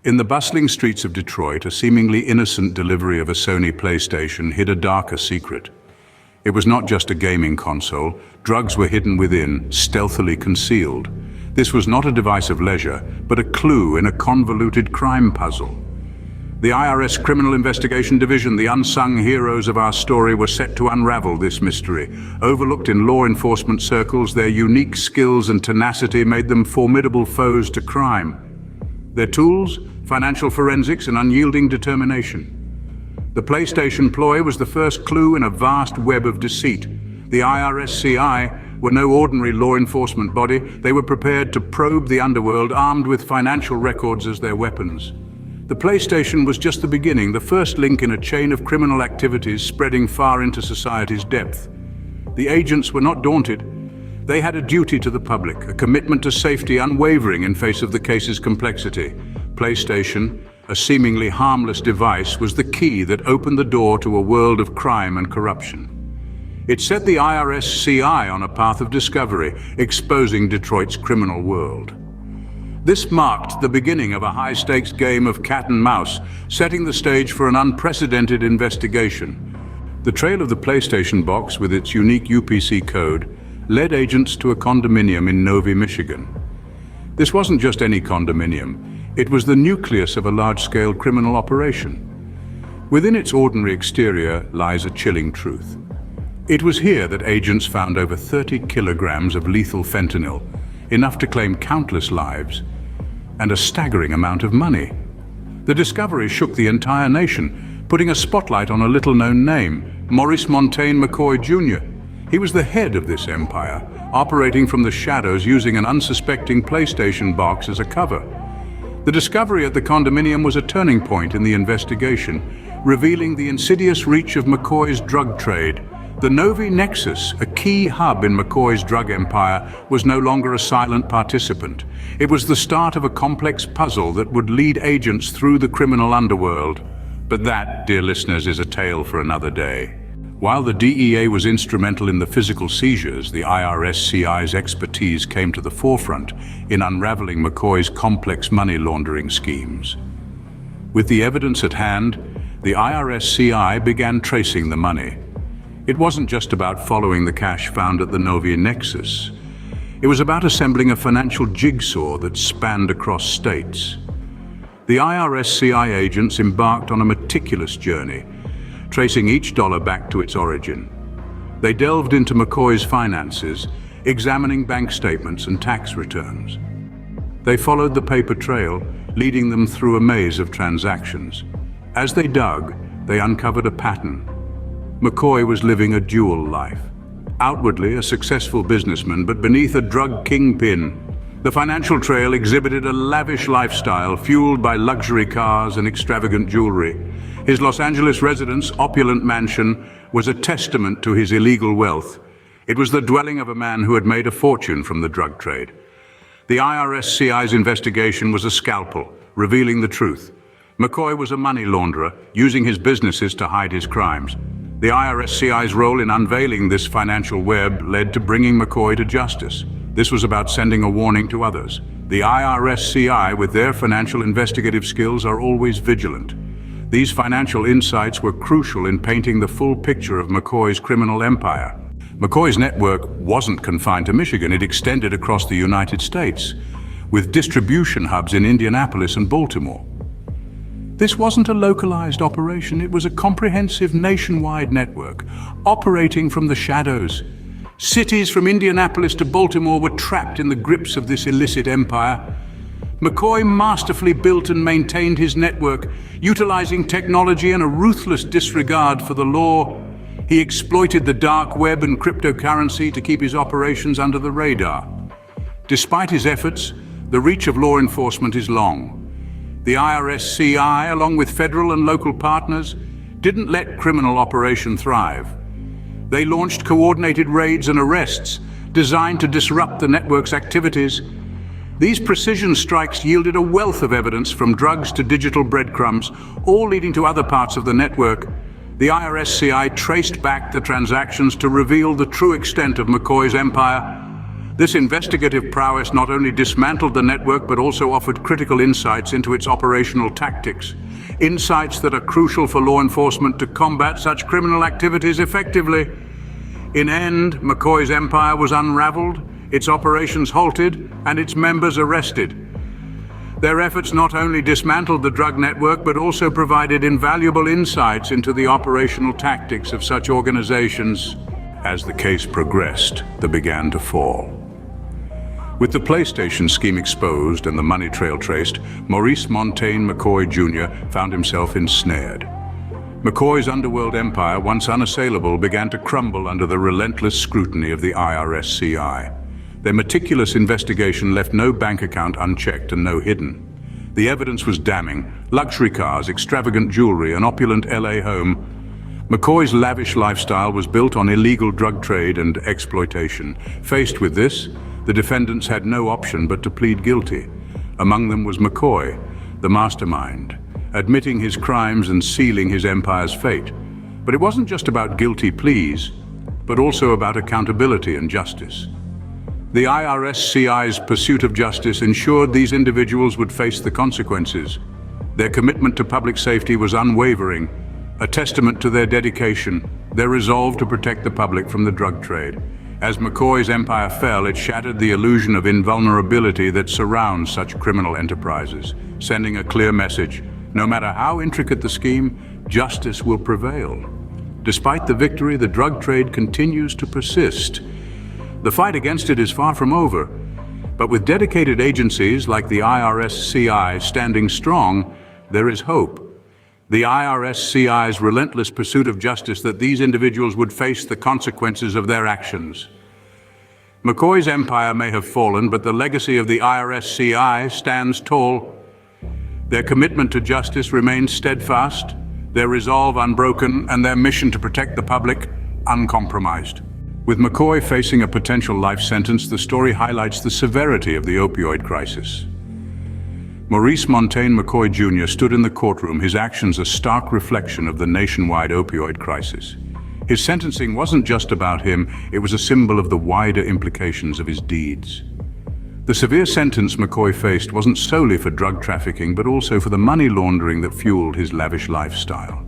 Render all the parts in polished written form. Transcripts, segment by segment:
In the bustling streets of Detroit, a seemingly innocent delivery of a Sony PlayStation hid a darker secret. It was not just a gaming console. Drugs were hidden within, stealthily concealed. This was not a device of leisure, but a clue in a convoluted crime puzzle. The IRS Criminal Investigation Division, the unsung heroes of our story, were set to unravel this mystery. Overlooked in law enforcement circles, their unique skills and tenacity made them formidable foes to crime. Their tools? Financial forensics and unyielding determination. The PlayStation Ploy was the first clue in a vast web of deceit. The IRS-CI were no ordinary law enforcement body. They were prepared to probe the underworld, armed with financial records as their weapons. The PlayStation was just the beginning, the first link in a chain of criminal activities spreading far into society's depth. The agents were not daunted. They had a duty to the public, a commitment to safety unwavering in face of the case's complexity. PlayStation, a seemingly harmless device, was the key that opened the door to a world of crime and corruption. It set the IRS-CI on a path of discovery, exposing Detroit's criminal world. This marked the beginning of a high-stakes game of cat and mouse, setting the stage for an unprecedented investigation. The trail of the PlayStation box, with its unique UPC code, led agents to a condominium in Novi, Michigan. This wasn't just any condominium. It was the nucleus of a large-scale criminal operation. Within its ordinary exterior lies a chilling truth. It was here that agents found over 30 kilograms of lethal fentanyl, enough to claim countless lives, and a staggering amount of money. The discovery shook the entire nation, putting a spotlight on a little-known name, Maurice Montaigne McCoy Jr. He was the head of this empire, operating from the shadows using an unsuspecting PlayStation box as a cover. The discovery at the condominium was a turning point in the investigation, revealing the insidious reach of McCoy's drug trade. The Novi Nexus, a key hub in McCoy's drug empire, was no longer a silent participant. It was the start of a complex puzzle that would lead agents through the criminal underworld. But that, dear listeners, is a tale for another day. While the DEA was instrumental in the physical seizures, the IRS-CI's expertise came to the forefront in unraveling McCoy's complex money laundering schemes. With the evidence at hand, the IRS-CI began tracing the money. It wasn't just about following the cash found at the Novi Nexus. It was about assembling a financial jigsaw that spanned across states. The IRS-CI agents embarked on a meticulous journey, tracing each dollar back to its origin. They delved into McCoy's finances, examining bank statements and tax returns. They followed the paper trail, leading them through a maze of transactions. As they dug, they uncovered a pattern. McCoy was living a dual life. Outwardly a successful businessman, but beneath a drug kingpin. The financial trail exhibited a lavish lifestyle fueled by luxury cars and extravagant jewelry. His Los Angeles residence, opulent mansion, was a testament to his illegal wealth. It was the dwelling of a man who had made a fortune from the drug trade. The IRS-CI's investigation was a scalpel, revealing the truth. McCoy was a money launderer, using his businesses to hide his crimes. The IRS-CI's role in unveiling this financial web led to bringing McCoy to justice. This was about sending a warning to others. The IRS-CI, with their financial investigative skills, are always vigilant. These financial insights were crucial in painting the full picture of McCoy's criminal empire. McCoy's network wasn't confined to Michigan, it extended across the United States, with distribution hubs in Indianapolis and Baltimore. This wasn't a localized operation, it was a comprehensive nationwide network, operating from the shadows. Cities from Indianapolis to Baltimore were trapped in the grips of this illicit empire. McCoy masterfully built and maintained his network, utilizing technology and a ruthless disregard for the law. He exploited the dark web and cryptocurrency to keep his operations under the radar. Despite his efforts, the reach of law enforcement is long. The IRS-CI, along with federal and local partners, didn't let criminal operation thrive. They launched coordinated raids and arrests designed to disrupt the network's activities. These precision strikes yielded a wealth of evidence, from drugs to digital breadcrumbs, all leading to other parts of the network. The IRS-CI traced back the transactions to reveal the true extent of McCoy's empire. This investigative prowess not only dismantled the network but also offered critical insights into its operational tactics. Insights that are crucial for law enforcement to combat such criminal activities effectively. In end, McCoy's empire was unraveled, its operations halted, and its members arrested. Their efforts not only dismantled the drug network but also provided invaluable insights into the operational tactics of such organizations. As the case progressed, they began to fall. With the PlayStation scheme exposed and the money trail traced, Maurice Montaigne McCoy Jr. found himself ensnared. McCoy's underworld empire, once unassailable, began to crumble under the relentless scrutiny of the IRS-CI. Their meticulous investigation left no bank account unchecked and no hidden. The evidence was damning: luxury cars, extravagant jewelry, an opulent LA home. McCoy's lavish lifestyle was built on illegal drug trade and exploitation. Faced with this, the defendants had no option but to plead guilty. Among them was McCoy, the mastermind, admitting his crimes and sealing his empire's fate. But it wasn't just about guilty pleas, but also about accountability and justice. The IRS-CI's pursuit of justice ensured these individuals would face the consequences. Their commitment to public safety was unwavering, a testament to their dedication, their resolve to protect the public from the drug trade. As McCoy's empire fell, it shattered the illusion of invulnerability that surrounds such criminal enterprises, sending a clear message: no matter how intricate the scheme, justice will prevail. Despite the victory, the drug trade continues to persist. The fight against it is far from over, but with dedicated agencies like the IRS-CI standing strong, there is hope. The IRS-CI's relentless pursuit of justice that these individuals would face the consequences of their actions. McCoy's empire may have fallen, but the legacy of the IRS-CI stands tall. Their commitment to justice remains steadfast, their resolve unbroken, and their mission to protect the public uncompromised. With McCoy facing a potential life sentence, the story highlights the severity of the opioid crisis. Maurice Montaigne McCoy Jr. stood in the courtroom, his actions a stark reflection of the nationwide opioid crisis. His sentencing wasn't just about him, it was a symbol of the wider implications of his deeds. The severe sentence McCoy faced wasn't solely for drug trafficking, but also for the money laundering that fueled his lavish lifestyle.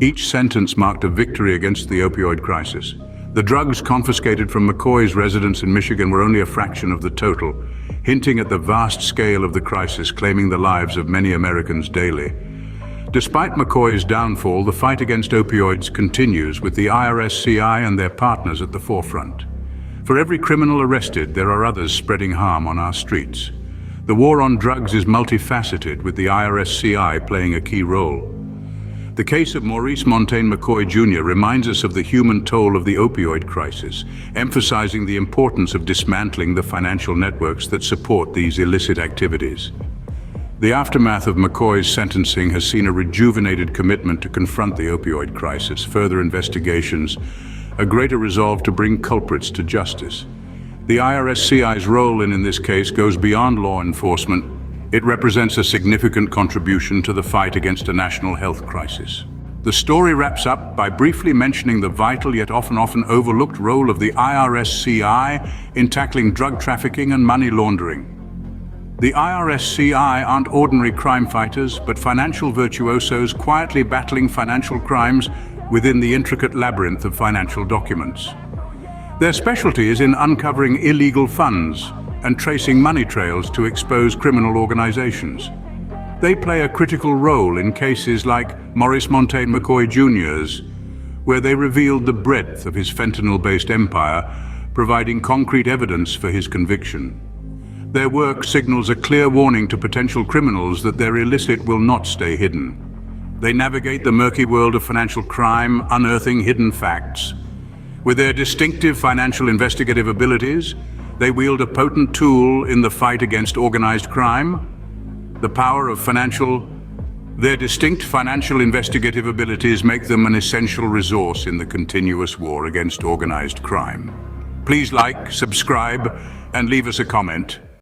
Each sentence marked a victory against the opioid crisis. The drugs confiscated from McCoy's residence in Michigan were only a fraction of the total, hinting at the vast scale of the crisis claiming the lives of many Americans daily. Despite McCoy's downfall, the fight against opioids continues, with the IRS-CI and their partners at the forefront. For every criminal arrested, there are others spreading harm on our streets. The war on drugs is multifaceted, with the IRS-CI playing a key role. The case of Maurice Montaigne McCoy Jr. reminds us of the human toll of the opioid crisis, emphasizing the importance of dismantling the financial networks that support these illicit activities. The aftermath of McCoy's sentencing has seen a rejuvenated commitment to confront the opioid crisis, further investigations, a greater resolve to bring culprits to justice. The IRS-CI's role in this case goes beyond law enforcement. It represents a significant contribution to the fight against a national health crisis. The story wraps up by briefly mentioning the vital yet often overlooked role of the IRS-CI in tackling drug trafficking and money laundering. The IRS-CI aren't ordinary crime fighters, but financial virtuosos quietly battling financial crimes within the intricate labyrinth of financial documents. Their specialty is in uncovering illegal funds and tracing money trails to expose criminal organizations. They play a critical role in cases like Maurice Montaigne McCoy Jr.'s, where they revealed the breadth of his fentanyl-based empire, providing concrete evidence for his conviction. Their work signals a clear warning to potential criminals that their illicit will not stay hidden. They navigate the murky world of financial crime, unearthing hidden facts. With their distinctive financial investigative abilities, they wield a potent tool in the fight against organized crime. Their distinct financial investigative abilities make them an essential resource in the continuous war against organized crime. Please like, subscribe, and leave us a comment.